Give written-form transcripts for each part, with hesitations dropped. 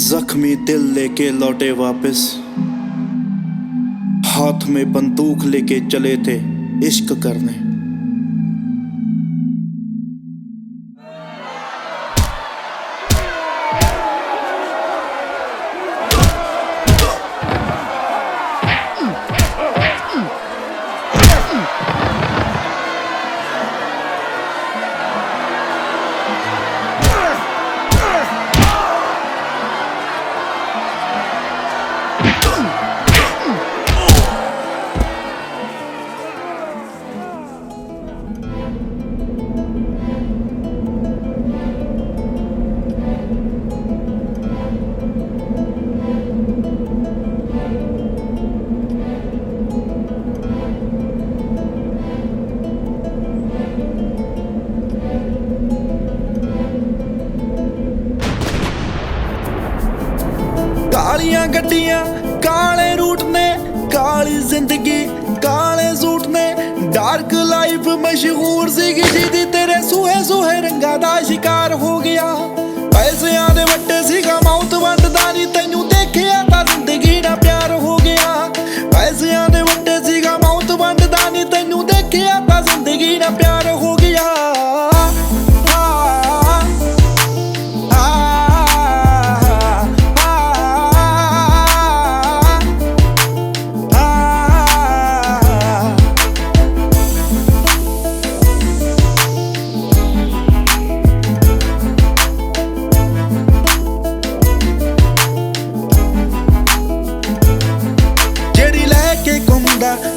जख्मी दिल लेके लौटे वापस, हाथ में बंदूक लेके चले थे इश्क करने। कालियां गड्डियां काले रूट ने, काली जिंदगी काले सूट ने, डार्क लाइफ मशहूर सीगी जी तेरे सूहे सूहे रंगा दा शिकार हो गया। पैसियां दे वट्टे सीगा मौत वंडदा नी, तैनू देखिया तां जिंदगी दा प्यार हो गया। पैसियां दे वट्टे सीगा मौत वंडदा नी, तैनू देखिया तां जिंदगी दा प्यार हो गया।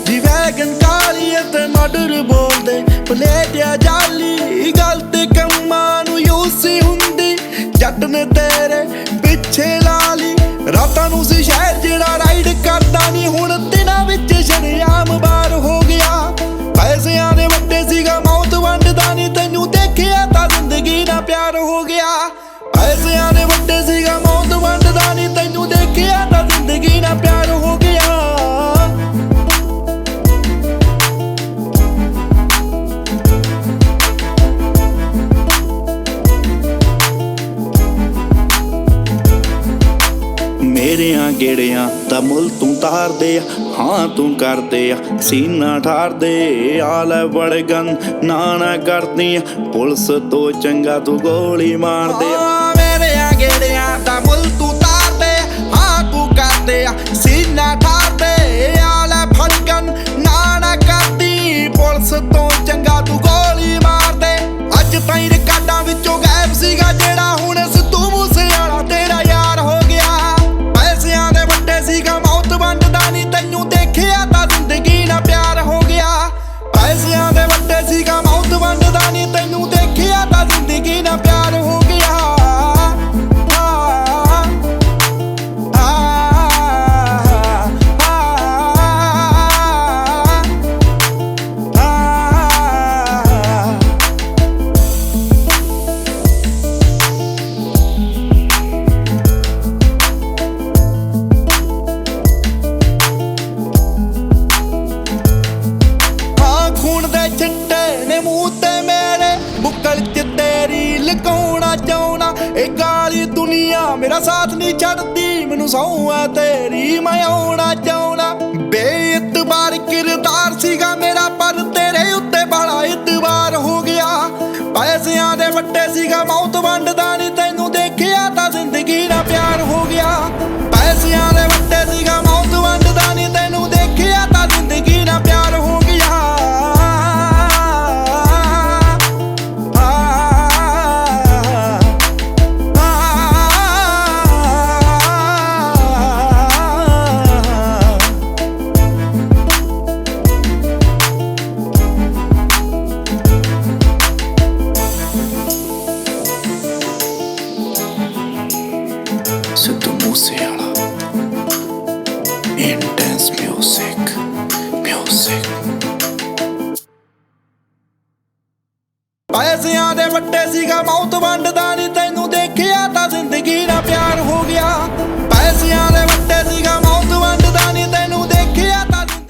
जी वैगन काली ते मॉडर बोलदे, पलेटिया जाली गलत कम्मां नूं यूसी हुंदी। जट ने तेरे पिछे ला ली रातां नूं सी शहर जेड़ा राइड करदा नी, हुण दिनां विच शरेआम बार हो गया। पैसियां दे वट्टे सीगा मौत वंडदा नी, तैनू देखिया तां जिंदगी दा प्यार हो गया। पैसियां दे वट्टे सीगा मौत वंडदा नी, तैनू देखिया तां जिंदगी दा प्यार हो गया। मेरियां गेड़ियां दा मुल तू तार दे, हाँ तू कर दे सीना ठार दे। आल बड़गन नाना करदी, पुलिस तो चंगा तू गोली मार दे। मेरियां गेड़ियां दा मुल तू तार दे, हाँ तू कर दे सीना ठार दे। आल बड़गन नाना करदी, पुलिस तो चंगा तू गोली मार दे। अज ताईं रिकार्डां विचों गायब सीगा जेड़ा हुण सिद्धू मूसेवाला तेरा यार हो गया। सीगा मौत वंडदा नी, तैनू देखिया तां जिंदगी दा प्यार हो गया। पैसियां दे वट्टे सीगा मौत वंडदा नी, तैनू देखिया तां जिंदगी दा प्यार हो गया। बुक्कल च तेरी लुकाउणा चाहुणा, ए गाली दुनिया मेरा साथ नहीं छड्डदी, मैनू सौं है तेरी मैं आउणा चाहुणा। बेइतबार किरदार सीगा मेरा, पर तेरे उत्ते बड़ा इतबार हो गया। पैसियां दे वट्टे सीगा मौत वंडदा नी, तैनू देखिया तां जिंदगी दा प्यार हो गया। पैसियां दे वट्टे सीगा मौत वंडदा नी, तैनू देखिया तां जिंदगी दा प्यार हो गया। Sidhu Moosewala, intense music music. पैसियां दे वट्टे सीगा मौत वंडदा नी।